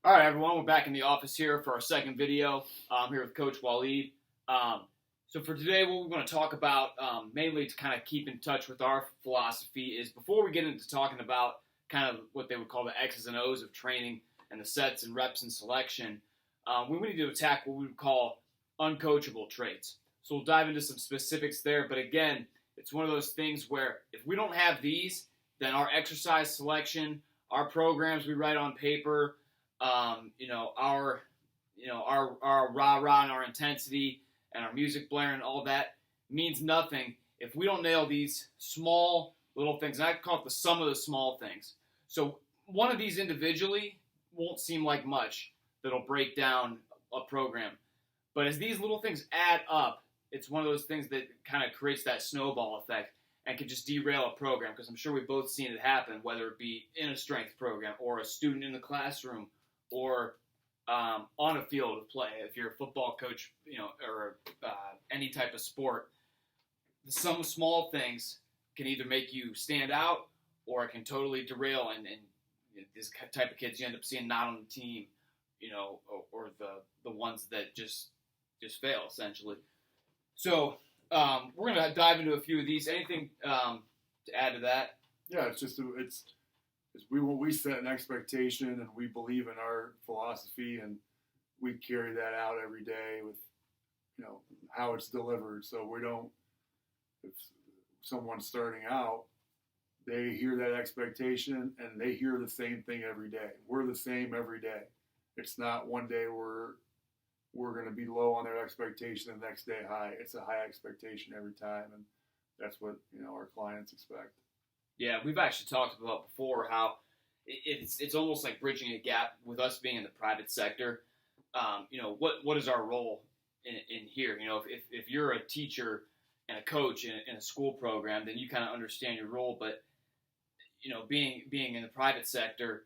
All right, everyone, we're back in the office here for our second video. I'm here with Coach Waleed. So for today, what we're going to talk about, mainly to kind of keep in touch with our philosophy, is before we get into talking about kind of what they would call the X's and O's of training and the sets and reps and selection, we need to attack what we would call uncoachable traits. So we'll dive into some specifics there, but again, it's one of those things where if we don't have these, then our exercise selection, our programs we write on paper, our rah-rah and our intensity and our music blaring and all that means nothing if we don't nail these small little things. And I call it the sum of the small things. So one of these individually won't seem like much that'll break down a program. But as these little things add up, it's one of those things that kind of creates that snowball effect and can just derail a program, because I'm sure we've both seen it happen, whether it be in a strength program or a student in the classroom or on a field of play. If you're a football coach, or any type of sport, some small things can either make you stand out or it can totally derail. And this type of kids you end up seeing not on the team, or the ones that just fail essentially. So we're going to dive into a few of these. Anything to add to that? Yeah, we set an expectation and we believe in our philosophy and we carry that out every day with, how it's delivered. So if someone's starting out, they hear that expectation and they hear the same thing every day. We're the same every day. It's not one day we're going to be low on their expectation, the next day high. It's a high expectation every time, and that's what our clients expect. Yeah, we've actually talked about before how it's almost like bridging a gap with us being in the private sector. What is our role in here? If you're a teacher and a coach in a school program, then you kind of understand your role. But being in the private sector,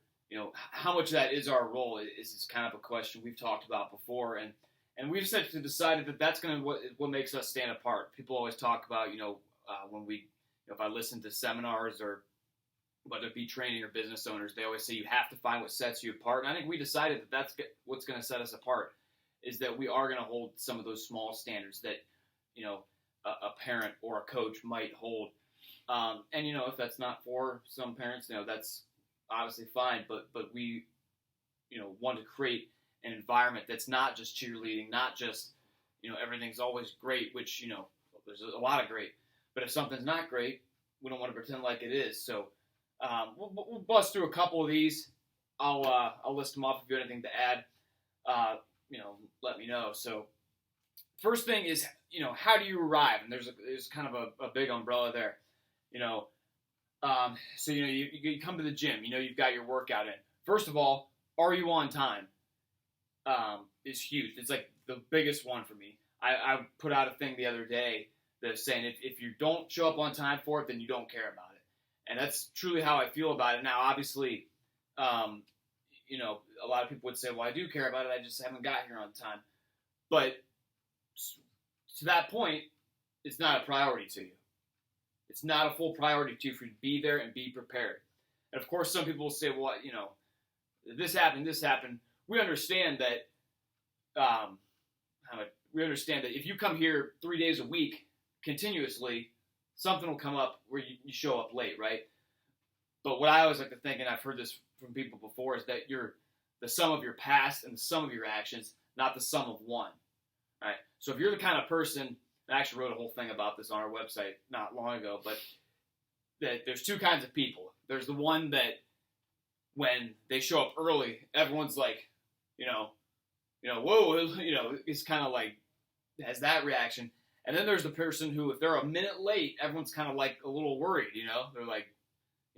how much of that is our role is kind of a question we've talked about before, and we've essentially decided that that's going to what makes us stand apart. People always talk about when we if I listen to seminars or whether it be training or business owners, they always say you have to find what sets you apart. And I think we decided that that's what's going to set us apart, is that we are going to hold some of those small standards that a parent or a coach might hold. And if that's not for some parents, that's obviously fine. But we want to create an environment that's not just cheerleading, not just everything's always great, which there's a lot of great. But if something's not great, we don't want to pretend like it is. So we'll bust through a couple of these. I'll list them off if you have anything to add. Let me know. So first thing is, how do you arrive? And there's kind of a big umbrella there. So you come to the gym. You've got your workout in. First of all, are you on time? Is huge. It's like the biggest one for me. I put out a thing the other day that's saying if you don't show up on time for it, then you don't care about it. And that's truly how I feel about it. Now, obviously, a lot of people would say, well, I do care about it. I just haven't got here on time. But to that point, it's not a priority to you. It's not a full priority to you for you to be there and be prepared. And, of course, some people will say, well, this happened. We understand that if you come here 3 days a week continuously, something will come up where you show up late, right? But what I always like to think, and I've heard this from people before, is that you're the sum of your past and the sum of your actions, not the sum of one. All right? So if you're the kind of person, I actually wrote a whole thing about this on our website not long ago, but that there's two kinds of people. There's the one that when they show up early, everyone's like, whoa, it's kind of like has that reaction. And then there's the person who, if they're a minute late, everyone's kind of like a little worried, They're like,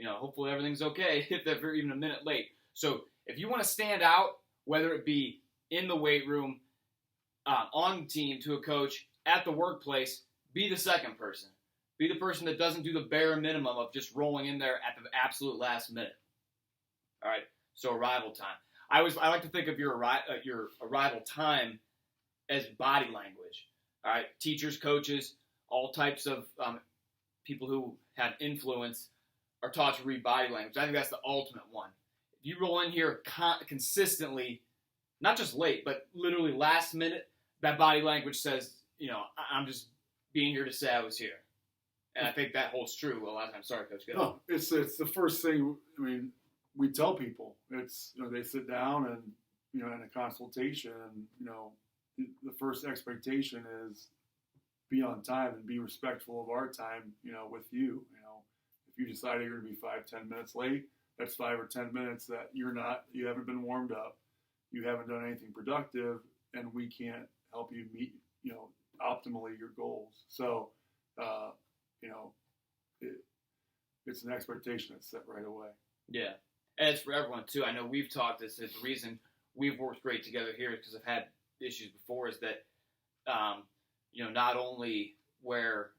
hopefully everything's okay if they're even a minute late. So if you want to stand out, whether it be in the weight room, on the team, to a coach, at the workplace, be the second person. Be the person that doesn't do the bare minimum of just rolling in there at the absolute last minute. All right, so arrival time. I like to think of your arrival time as body language. All right, teachers, coaches, all types of people who have influence are taught to read body language. I think that's the ultimate one. you roll in here consistently, not just late, but literally last minute, that body language says, I'm just being here to say I was here. And I think that holds true a lot of times. Sorry, Coach. Go ahead. No, it's the first thing. I mean, we tell people. It's they sit down and in a consultation, and the first expectation is be on time and be respectful of our time. With you. If you decide you're going to be 5-10 minutes late, that's 5 or 10 minutes that you haven't been warmed up, you haven't done anything productive, and we can't help you meet optimally your goals. So. It's an expectation that's set right away. Yeah, and it's for everyone too. I know we've talked this. The reason we've worked great together here is because I've had issues before. Is that not only where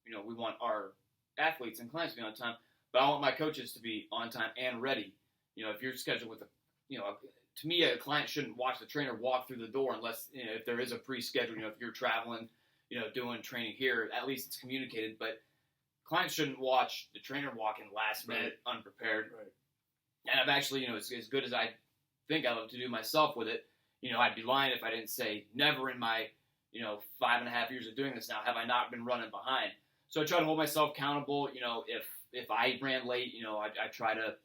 we want our athletes and clients to be on time, but I want my coaches to be on time and ready. If you're scheduled with to me, a client shouldn't watch the trainer walk through the door unless if there is a pre-schedule. If you're traveling, doing training here, at least it's communicated, but. Clients shouldn't watch the trainer walk in last minute unprepared. Right. And I've actually, as good as I think I love to do myself with it, I'd be lying if I didn't say never in my, 5.5 years of doing this now have I not been running behind. So I try to hold myself accountable. If I ran late, I try to,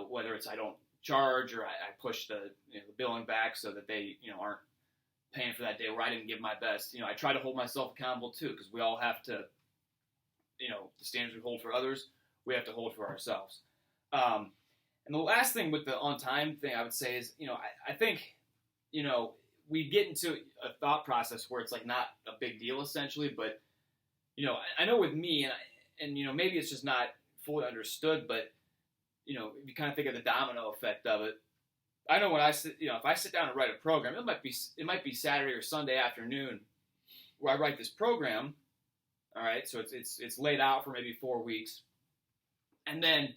whether it's I don't charge or I push the billing back so that they, aren't paying for that day where I didn't give my best. I try to hold myself accountable too because we all have to. The standards we hold for others, we have to hold for ourselves. And the last thing with the on-time thing I would say is, I think, we get into a thought process where it's like not a big deal essentially, but, I know with me and maybe it's just not fully understood, but, if you kind of think of the domino effect of it, I know when I sit, if I sit down and write a program, it might be Saturday or Sunday afternoon where I write this program. All right, so it's laid out for maybe 4 weeks. And then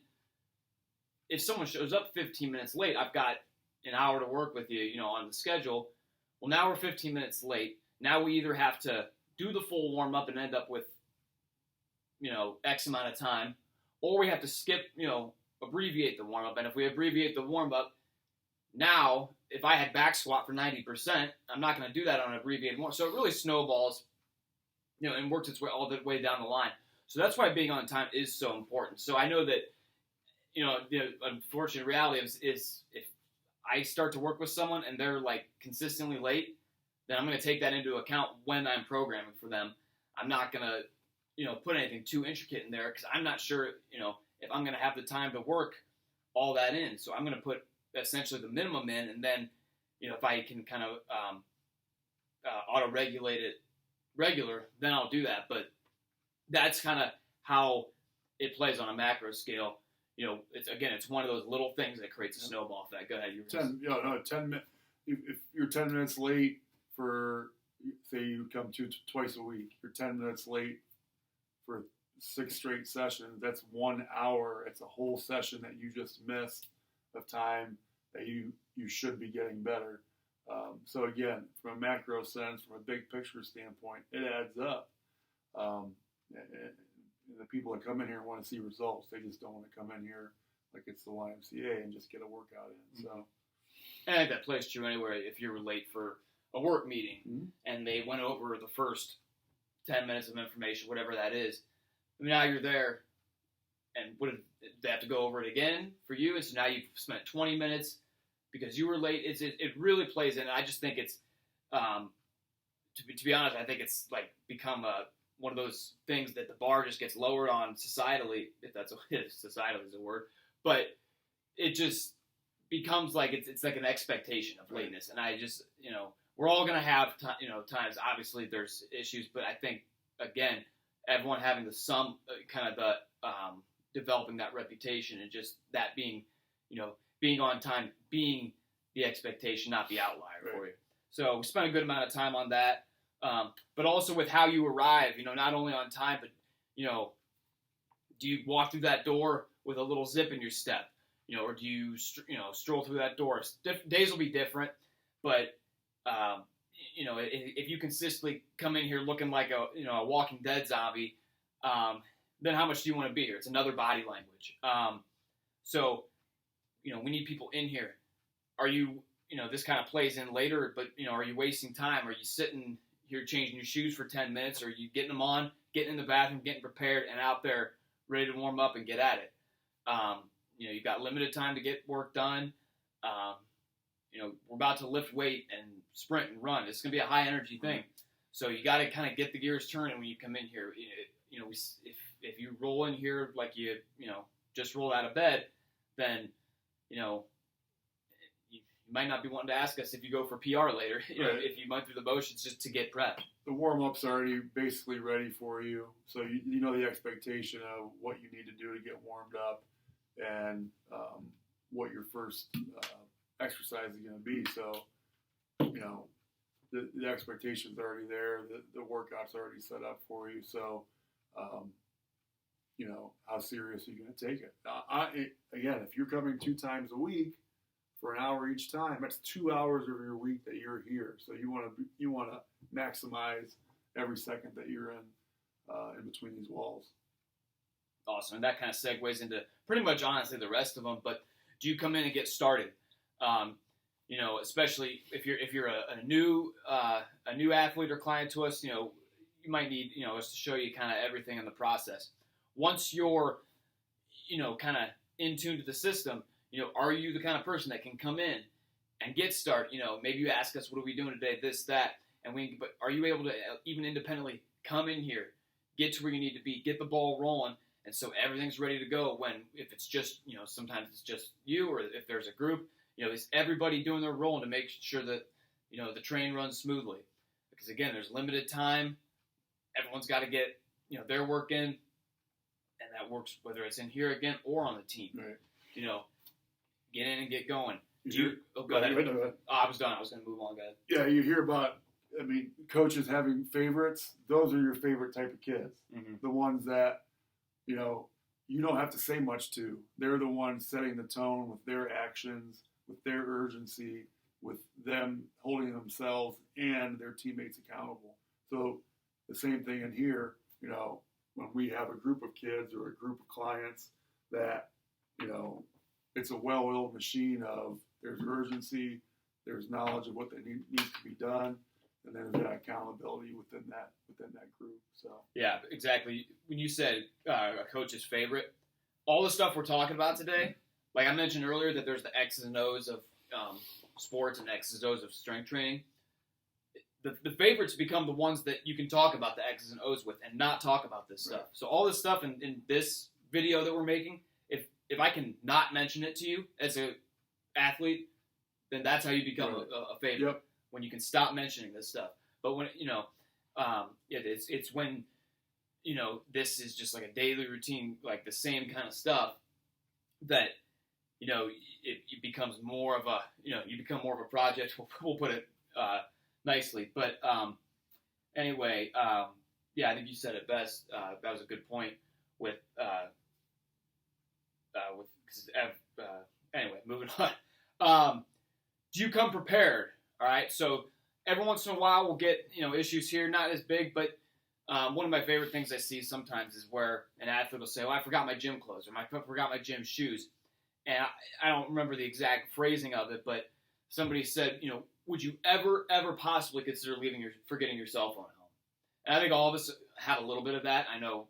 if someone shows up 15 minutes late, I've got an hour to work with you, on the schedule. Well, now we're 15 minutes late. Now we either have to do the full warm-up and end up with, X amount of time, or we have to skip, abbreviate the warm-up. And if we abbreviate the warm-up, now if I had back squat for 90%, I'm not going to do that on an abbreviated warm-up. So it really snowballs and works its way all the way down the line. So that's why being on time is so important. So I know that, the unfortunate reality is if I start to work with someone and they're like consistently late, then I'm going to take that into account when I'm programming for them. I'm not going to, put anything too intricate in there because I'm not sure, if I'm going to have the time to work all that in. So I'm going to put essentially the minimum in, and then, if I can kind of auto-regulate it regular, then I'll do that. But that's kind of how it plays on a macro scale. It's one of those little things that creates a snowball effect. Go ahead. 10 minutes. If you're 10 minutes late for, say you come twice a week, you're 10 minutes late for 6 straight sessions. That's 1 hour. It's a whole session that you just missed of time that you should be getting better. So again, from a macro sense, from a big picture standpoint, it adds up. And the people that come in here want to see results. They just don't want to come in here like it's the YMCA and just get a workout in. So, and I think that plays true anywhere. If you're late for a work meeting and they went over the first 10 minutes of information, whatever that is, now you're there, and they have to go over it again for you? And so now you've spent 20 minutes because you were late. It really plays in. I just think it's, to be honest, I think it's like become one of those things that the bar just gets lowered on societally, if societally is a word, but it just becomes like it's like an expectation of lateness. And I just, we're all going to have, times, obviously there's issues, but I think, again, everyone having developing that reputation and just that being, being on time, being the expectation, not the outlier for you. So we spent a good amount of time on that. But also with how you arrive, not only on time, but, do you walk through that door with a little zip in your step, or do you, stroll through that door? Days will be different, but, if you consistently come in here looking like a Walking Dead zombie, then how much do you want to be here? It's another body language. So we need people in here. Are you, this kind of plays in later, but, are you wasting time? Are you sitting here changing your shoes for 10 minutes? Or are you getting them on, getting in the bathroom, getting prepared, and out there ready to warm up and get at it? You've got limited time to get work done. We're about to lift weight and sprint and run. It's going to be a high energy thing. So you got to kind of get the gears turning when you come in here. If you roll in here like you just rolled out of bed, then, you might not be wanting to ask us if you go for PR later, if you went through the motions just to get prepped. The warm-up's already basically ready for you, so you know the expectation of what you need to do to get warmed up and what your first exercise is going to be. So, the expectation's already there. The workout's already set up for you. So, how serious are you going to take it? Again, if you're coming 2 times a week for an hour each time, that's 2 hours of your week that you're here. So you want to maximize every second that you're in between these walls. Awesome, and that kind of segues into pretty much honestly the rest of them. But do you come in and get started? Especially if you're a new athlete or client to us, you might need us to show you kind of everything in the process. Once you're kind of in tune to the system, are you the kind of person that can come in and get started? Maybe you ask us, what are we doing today? This, that, but are you able to even independently come in here, get to where you need to be, get the ball rolling, and so everything's ready to go? If it's just sometimes it's just you, or if there's a group, is everybody doing their role to make sure that the train runs smoothly? Because again, there's limited time. Everyone's got to get their work in, and that works whether it's in here again or on the team. Right. Get in and get going. Go ahead. I was done. I was going to move on, guys. Yeah, you hear about, coaches having favorites. Those are your favorite type of kids. Mm-hmm. The ones that, you don't have to say much to. They're the ones setting the tone with their actions, with their urgency, with them holding themselves and their teammates accountable. So the same thing in here, when we have a group of kids or a group of clients that, it's a well-oiled machine of there's urgency, there's knowledge of what that needs to be done, and then there's that accountability within that group. So yeah, exactly. When you said a coach's favorite, all the stuff we're talking about today, like I mentioned earlier, that there's the X's and O's of sports and X's and O's of strength training. The favorites become the ones that you can talk about the X's and O's with and not talk about this stuff. So all this stuff in this video that we're making, if I can not mention it to you as an athlete, then that's how you become a favorite. Yep. When you can stop mentioning this stuff. But when it's when this is just like a daily routine, like the same kind of stuff, that it becomes more of a you become more of a project. We'll put it nicely. But anyway, I think you said it best. That was a good point with. Anyway, moving on. Do you come prepared? All right. So every once in a while we'll get issues here, not as big, but one of my favorite things I see sometimes is where an athlete will say, "Oh, I forgot my gym clothes," or "I forgot my gym shoes," and I don't remember the exact phrasing of it, but somebody said, "Would you ever possibly consider forgetting your cell phone at home?" And I think all of us have a little bit of that. I know,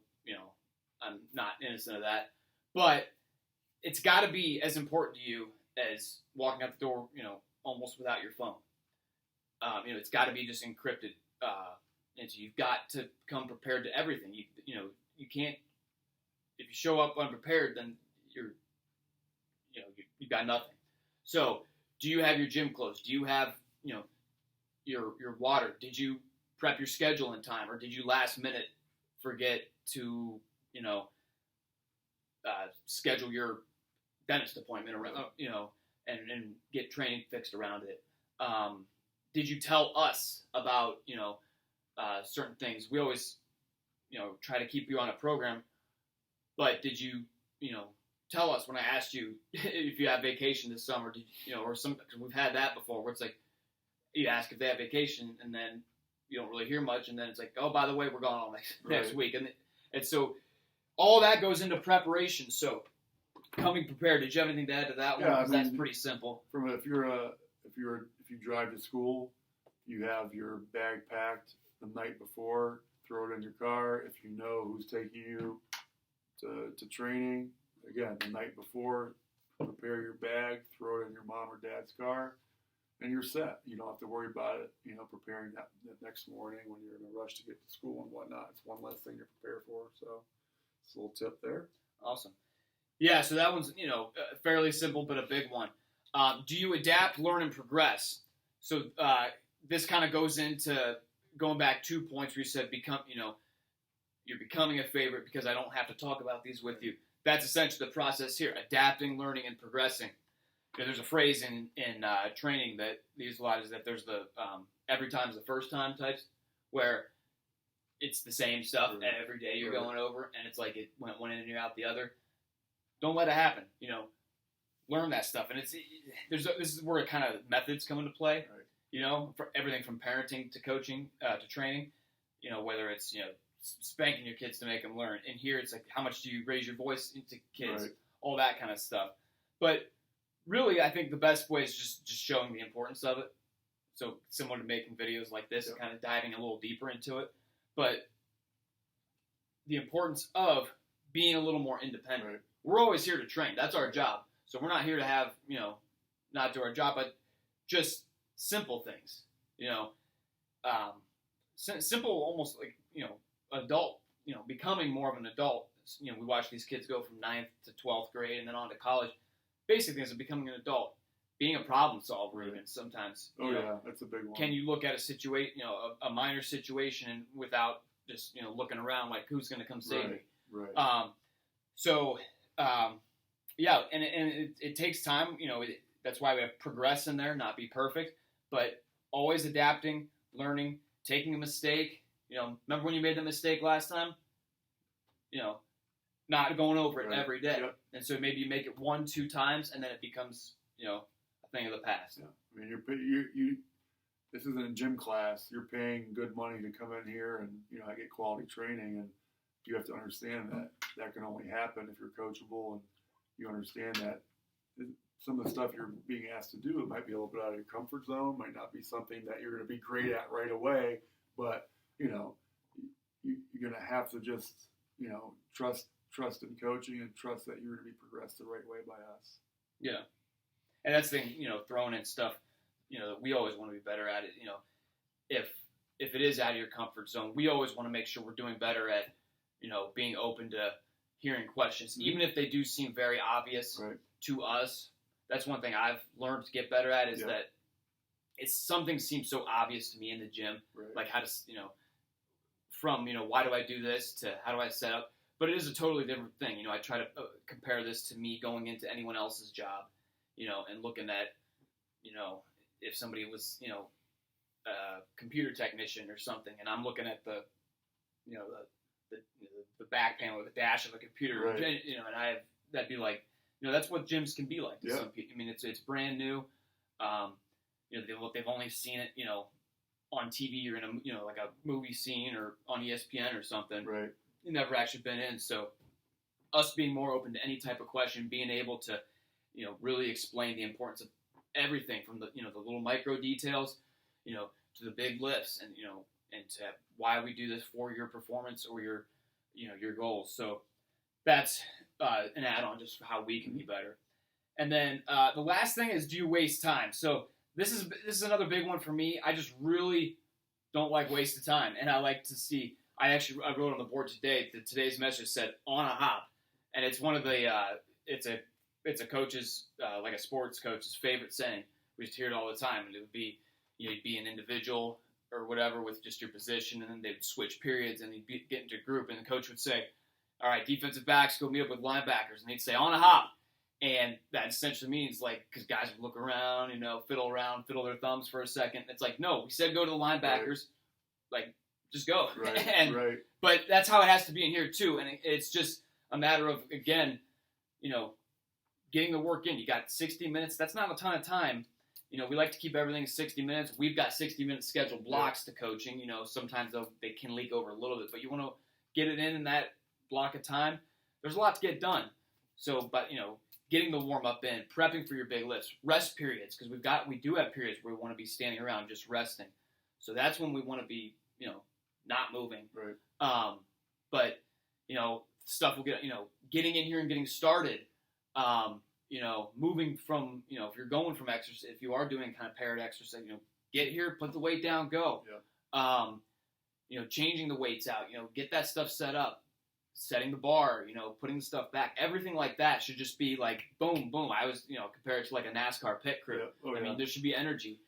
I'm not innocent of that, but it's got to be as important to you as walking out the door, almost without your phone. It's got to be just encrypted. And so you've got to come prepared to everything. You can't, if you show up unprepared, then you've got nothing. So do you have your gym clothes? Do you have, your water? Did you prep your schedule in time, or did you last minute forget to, schedule your dentist appointment around, and get training fixed around it? Did you tell us about, certain things? We always, try to keep you on a program, but did you, tell us when I asked you if you have vacation this summer, or cause we've had that before where it's like, you ask if they have vacation and then you don't really hear much. And then it's like, oh, by the way, we're gone all next week. And so all that goes into preparation. So coming prepared. Did you have anything to add to that one? Yeah, Because that's pretty simple. If you drive to school, you have your bag packed the night before. Throw it in your car. If you know who's taking you to training, again, the night before, prepare your bag, throw it in your mom or dad's car, and you're set. You don't have to worry about it, preparing that next morning when you're in a rush to get to school and whatnot. It's one less thing to prepare for. So it's a little tip there. Awesome. Yeah, so that one's, fairly simple, but a big one. Do you adapt, learn, and progress? So this kind of goes into going back 2 points where you said you're becoming a favorite because I don't have to talk about these with you. That's essentially the process here: adapting, learning, and progressing. There's a phrase in training that they use a lot, is that there's the every time's the first time types, where it's the same stuff every day you're going over, and it's like it went one in and you're out the other. Don't let it happen. Learn that stuff, and this is where kind of methods come into play. Right. For everything from parenting to coaching to training. Whether it's spanking your kids to make them learn, and here it's like how much do you raise your voice into kids, right. All that kind of stuff. But really, I think the best way is just showing the importance of it. So similar to making videos like this, kind of diving a little deeper into it. But the importance of being a little more independent. Right. We're always here to train. That's our job. So we're not here to have, not do our job, but just simple things, simple, almost like, adult, becoming more of an adult. We watch these kids go from 9th to 12th grade and then on to college. Basic things of becoming an adult, being a problem solver, even sometimes. Yeah, that's a big one. Can you look at a situation, a minor situation, and without just looking around like who's going to come save me? Right. Yeah, and it takes time. That's why we have progress in there, not be perfect, but always adapting, learning, taking a mistake. Remember when you made the mistake last time? Not going over it every day. Yep. And so maybe you make it 1-2 times, and then it becomes, a thing of the past. Yeah. I mean, you this isn't a gym class. You're paying good money to come in here and, I get quality training, and you have to understand that can only happen if you're coachable, and you understand that some of the stuff you're being asked to do, it might be a little bit out of your comfort zone, might not be something that you're going to be great at right away, but, you're going to have to just, trust in coaching and trust that you're going to be progressed the right way by us. Yeah. And that's the thing, throwing in stuff, that we always want to be better at it. If it is out of your comfort zone, we always want to make sure we're doing better at, being open to hearing questions, even if they do seem very obvious to us. That's one thing I've learned to get better at is that it's something seems so obvious to me in the gym, like how to, from, why do I do this to how do I set up? But it is a totally different thing. I try to compare this to me going into anyone else's job, and looking at, if somebody was, a computer technician or something, and I'm looking at the back panel or the dash of a computer, and that'd be like, that's what gyms can be like to some people. I mean, it's brand new. They've only seen it, on TV or in a, like a movie scene or on ESPN or something. Right. You've never actually been in. So us being more open to any type of question, being able to, really explain the importance of everything from the, the little micro details, to the big lifts and, and to why we do this for your performance or your, your goals. So that's an add-on just for how we can be better. And then the last thing is, do you waste time? So this is another big one for me. I just really don't like wasted time, and I like to see. I wrote on the board today that today's message said "on a hop," and it's one of the it's a coach's like a sports coach's favorite saying. We just hear it all the time, and it would be you'd be an individual or whatever with just your position, and then they'd switch periods, and you'd get into a group, and the coach would say, "All right, defensive backs, go meet up with linebackers," and they'd say "on a hop." And that essentially means, like, because guys would look around, fiddle their thumbs for a second. It's like, no, we said go to the linebackers. Like, just go. Right. But that's how it has to be in here, too. And it's just a matter of, again, getting the work in. You got 60 minutes. That's not a ton of time. We like to keep everything 60 minutes. We've got 60-minute scheduled blocks to coaching. Sometimes they can leak over a little bit. But you want to get it in that block of time. There's a lot to get done. So, but, getting the warm up in, prepping for your big lifts, rest periods, because we do have periods where we want to be standing around just resting. So that's when we want to be, not moving. Right. But stuff will get, getting in here and getting started. Moving from, if you're going from exercise, if you are doing kind of paired exercise, get here, put the weight down, go. Yeah. Changing the weights out, get that stuff set up, setting the bar, putting the stuff back, everything like that should just be like boom, boom. I was, compare it to like a NASCAR pit crew. Yeah. Oh, I mean, there should be energy.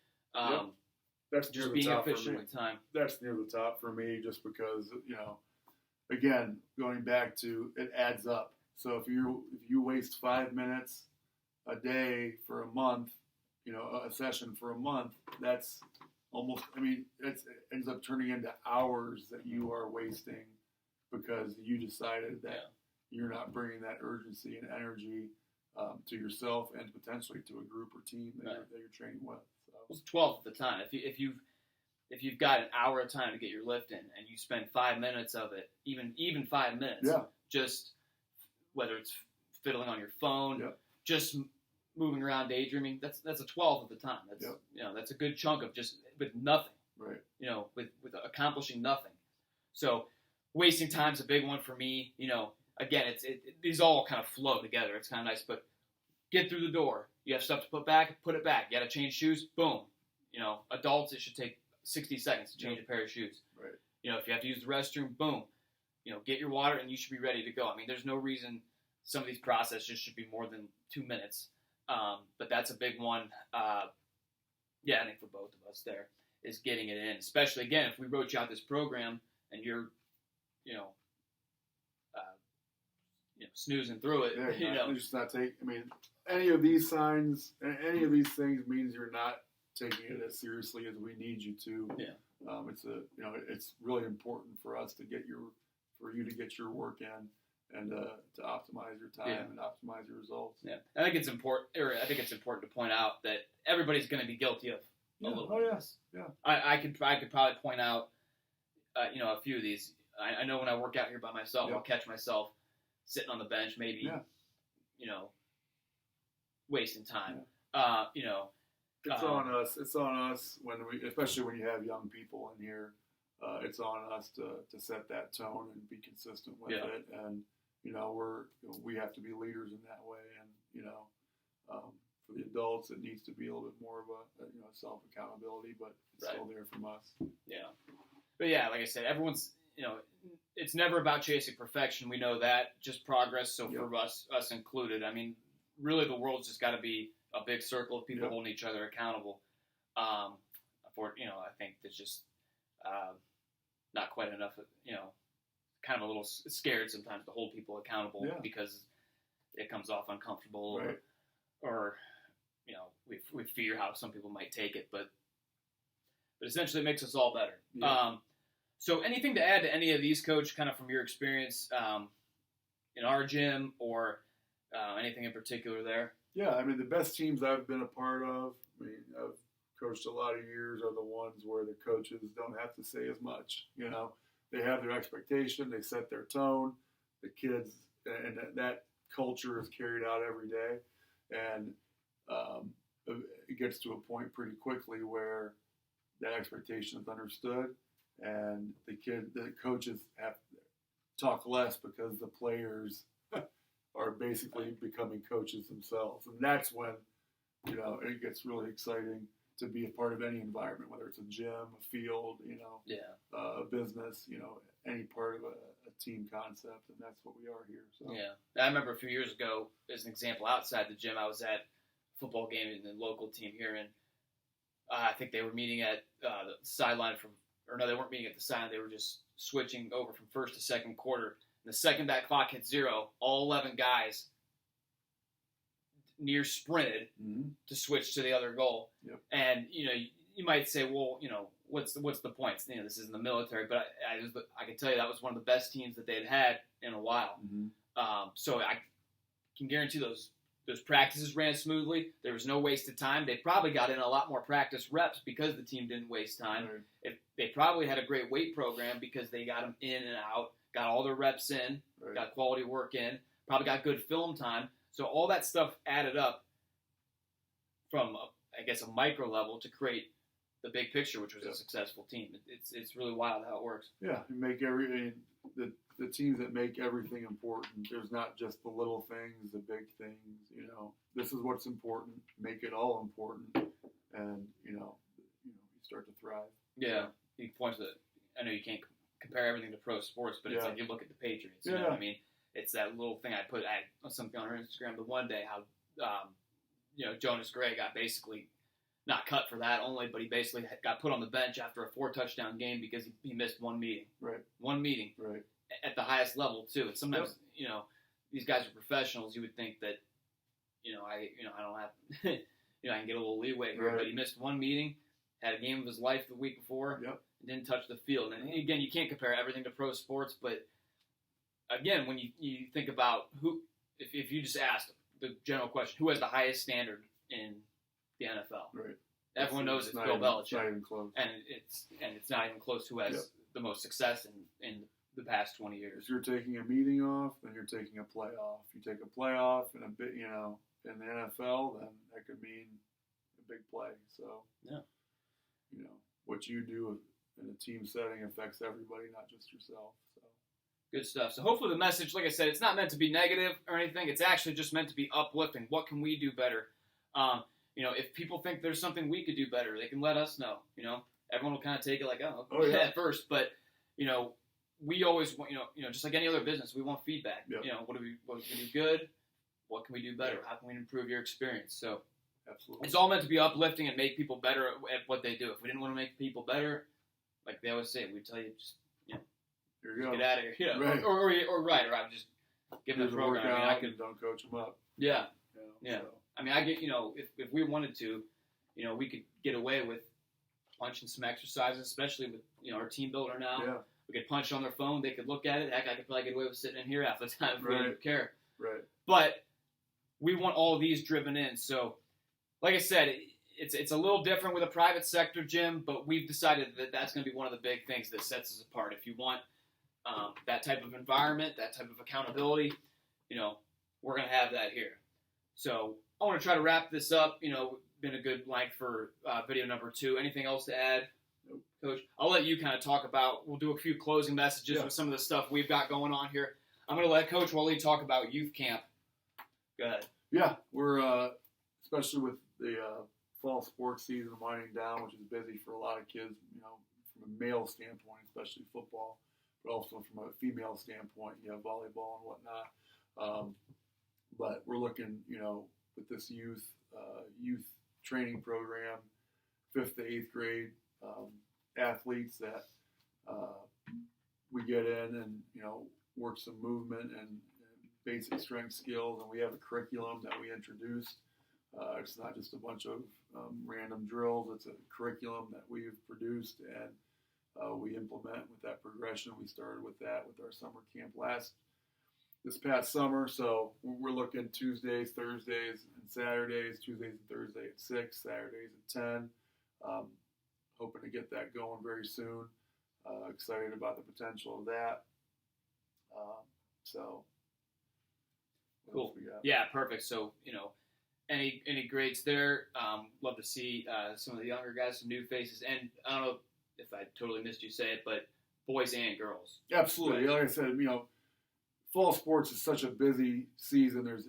That's just being efficient with time. That's near the top for me, just because again, going back to it adds up. So if you waste 5 minutes a day for a month, a session for a month, that's almost. I mean, it ends up turning into hours that you are wasting because you decided that you're not bringing that urgency and energy to yourself and potentially to a group or team that you're training with. It's 12th of the time. If you've got an hour of time to get your lift in and you spend 5 minutes of it, even 5 minutes, just whether it's fiddling on your phone, just moving around daydreaming, that's a 12th of the time. That's that's a good chunk of just with nothing. Right. With accomplishing nothing. So wasting time's a big one for me. Again, these all kind of flow together. It's kind of nice, but get through the door. You have stuff to put back, put it back. You got to change shoes, boom. Adults, it should take 60 seconds to change a pair of shoes. Right. If you have to use the restroom, boom. Get your water and you should be ready to go. I mean, there's no reason some of these processes should be more than 2 minutes. But that's a big one. I think for both of us there is getting it in. Especially, again, if we wrote you out this program and you're, snoozing through it, you're just not taking. I mean, any of these signs, any of these things means you're not taking it as seriously as we need you to. Yeah. It's really important for us to for you to get your work in and to optimize your time and optimize your results. Yeah, I think it's important. To point out that everybody's going to be guilty of a little bit of this. Yeah. I could probably point out, a few of these. I know when I work out here by myself, I'll catch myself sitting on the bench, maybe, wasting time. It's on us. It's on us especially when you have young people in here. It's on us to set that tone and be consistent with it. And we have to be leaders in that way. And for the adults, it needs to be a little bit more of a self accountability, but it's still there from us. Yeah, but like I said, everyone's it's never about chasing perfection. We know that, just progress. So for us included, I mean, really the world's just got to be a big circle of people holding each other accountable. I think there's just not quite enough, kind of a little scared sometimes to hold people accountable because it comes off uncomfortable or we fear how some people might take it, but essentially it makes us all better. Yeah. So anything to add to any of these, Coach, kind of from your experience in our gym or anything in particular there? Yeah, I mean, the best teams I've been a part of, I've coached a lot of years, are the ones where the coaches don't have to say as much. They have their expectation, they set their tone, the kids, and that culture is carried out every day. And it gets to a point pretty quickly where that expectation is understood, and the coaches have to talk less because the players are basically becoming coaches themselves. And that's when, it gets really exciting to be a part of any environment, whether it's a gym, a field, a business, any part of a team concept. And that's what we are here. So. Yeah. I remember a few years ago, as an example, outside the gym, I was at a football game in the local team here, and I think they were meeting at the sideline they weren't meeting at the sideline. They were just switching over from first to second quarter. And the second that clock hit 0, all 11 guys near sprinted to switch to the other goal. Yep. And, you might say, well, what's the point? This isn't the military, but I can tell you that was one of the best teams that they'd had in a while. Mm-hmm. So I can guarantee those practices ran smoothly. There was no wasted time. They probably got in a lot more practice reps because the team didn't waste time. Right. They probably had a great weight program because they got them in and out, got all their reps in, got quality work in, probably got good film time. So all that stuff added up from, I guess, a micro level to create the big picture, which was a successful team. It's really wild how it works. Yeah, you make the teams that make everything important. There's not just the little things, the big things. This is what's important. Make it all important, and you start to thrive. Yeah, he points that. I know you can't compare everything to pro sports, but it's like you look at the Patriots. You know what I mean? It's that little thing I put something on her Instagram the one day how Jonas Gray got basically not cut for that only, but he basically got put on the bench after a 4-touchdown game because he missed one meeting. Right. One meeting. Right. At the highest level too. And sometimes these guys are professionals. You would think that I don't have I can get a little leeway here, but he missed one meeting, had a game of his life the week before, and didn't touch the field. And again, you can't compare everything to pro sports, but again, when you think about who, if you just asked the general question, who has the highest standard in the NFL? Right. Everyone knows it's Bill Belichick. It's not even close. And it's not even close who has the most success in the past 20 years. If you're taking a meeting off, then you're taking a playoff. You take a playoff and a bit, in the NFL, then that could mean a big play. So, what you do in a team setting affects everybody, not just yourself. So. Good stuff. So hopefully the message, like I said, it's not meant to be negative or anything. It's actually just meant to be uplifting. What can we do better? If people think there's something we could do better, they can let us know. Everyone will kind of take it like, at first, but we always want, just like any other business, we want feedback. Yep. What can we do good? What can we do better? How can we improve your experience? So absolutely, it's all meant to be uplifting and make people better at what they do. If we didn't want to make people better, like they always say, we'd tell you just, here you go. Get out of here. Right. Or I'm just giving a program. I could don't coach them up. Yeah. So. I mean, I get, if we wanted to, we could get away with punching some exercises, especially with, our team builder now. Yeah. We could punch on their phone. They could look at it. Heck, I could probably get away with sitting in here half the time if we didn't care. Right. But we want all these driven in. So, like I said, it's a little different with a private sector gym, but we've decided that that's going to be one of the big things that sets us apart. If you want that type of environment, that type of accountability, we're going to have that here. So I want to try to wrap this up. Been a good length for video number 2. Anything else to add, Coach? I'll let you kind of talk about. We'll do a few closing messages with some of the stuff we've got going on here. I'm going to let Coach Waleed talk about youth camp. Go ahead. Yeah, we're especially with the fall sports season winding down, which is busy for a lot of kids. From a male standpoint, especially football, but also from a female standpoint, volleyball and whatnot. But we're looking, with this youth training program, 5th to 8th grade athletes that we get in and work some movement and basic strength skills, and we have a curriculum that we introduced. It's not just a bunch of random drills. It's a curriculum that we've produced and we implement with that progression. We started with that with our summer camp this past summer. So we're looking Tuesdays, Thursdays, and Saturdays. Tuesdays and Thursdays at 6, Saturdays at 10. Hoping to get that going very soon. Excited about the potential of that. Cool. Yeah, perfect. So, any grades there? Love to see some of the younger guys, some new faces. And I don't know if I totally missed you say it, but boys and girls. Absolutely. Like I said, fall sports is such a busy season. There's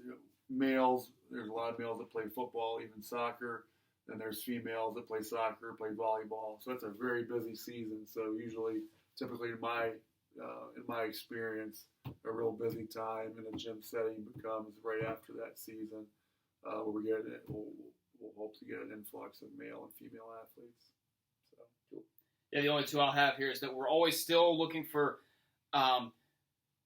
males. There's a lot of males that play football, even soccer. Then there's females that play soccer, play volleyball. So it's a very busy season. So typically in my experience, a real busy time in a gym setting becomes right after that season, where we'll hope to get an influx of male and female athletes. So cool. Yeah, the only 2 I'll have here is that we're always still looking for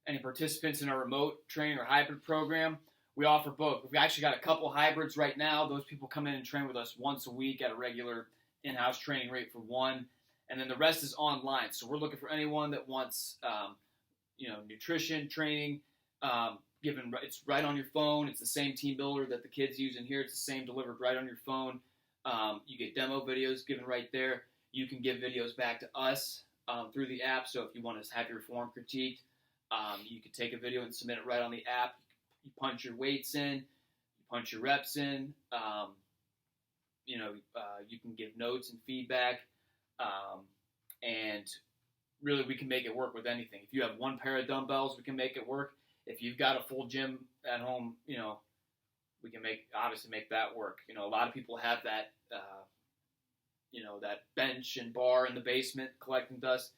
any participants in our remote training or hybrid program. We offer both. We've actually got a couple hybrids right now. Those people come in and train with us once a week at a regular in-house training rate for one. And then the rest is online. So we're looking for anyone that wants, nutrition training. It's right on your phone. It's the same team builder that the kids use in here. It's the same delivered right on your phone. You get demo videos given right there. You can give videos back to us through the app. So if you want to have your form critiqued, you could take a video and submit it right on the app. You punch your weights in. punch your reps in. You can give notes and feedback, and really we can make it work with anything. If you have one pair of dumbbells, we can make it work. If you've got a full gym at home, we can obviously make that work. A lot of people have that, that bench and bar in the basement collecting dust.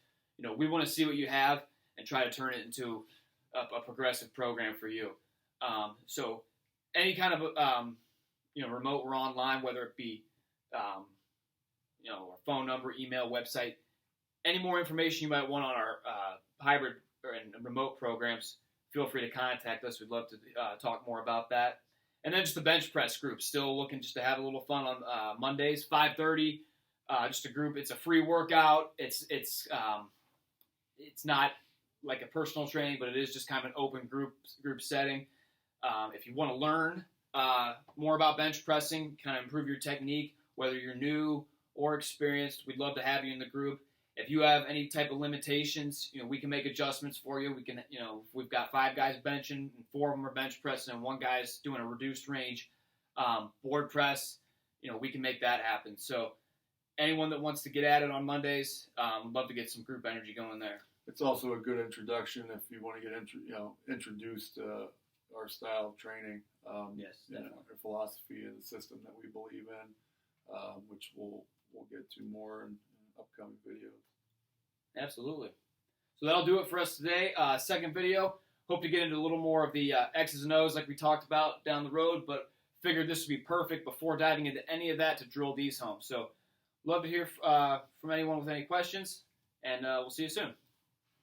We want to see what you have and try to turn it into a progressive program for you. So any kind of, remote or online, whether it be, our phone number, email, website, any more information you might want on our hybrid and remote programs, feel free to contact us. We'd love to talk more about that. And then just the bench press group, still looking just to have a little fun on Mondays, 5:30. Just a group. It's a free workout. It's not like a personal training, but it is just kind of an open group setting. If you want to learn more about bench pressing, kind of improve your technique, whether you're new or experienced, we'd love to have you in the group. If you have any type of limitations, we can make adjustments for you. We can, we've got 5 guys benching, and 4 of them are bench pressing, and 1 guy's doing a reduced range board press. We can make that happen. So anyone that wants to get at it on Mondays, would love to get some group energy going there. It's also a good introduction if you want to get introduced to our style of training. Yes, definitely. Our philosophy and the system that we believe in, which we'll get to more in upcoming videos. Absolutely. So that'll do it for us today. Second video. Hope to get into a little more of the X's and O's like we talked about down the road, but figured this would be perfect before diving into any of that to drill these home. So love to hear from anyone with any questions, and we'll see you soon.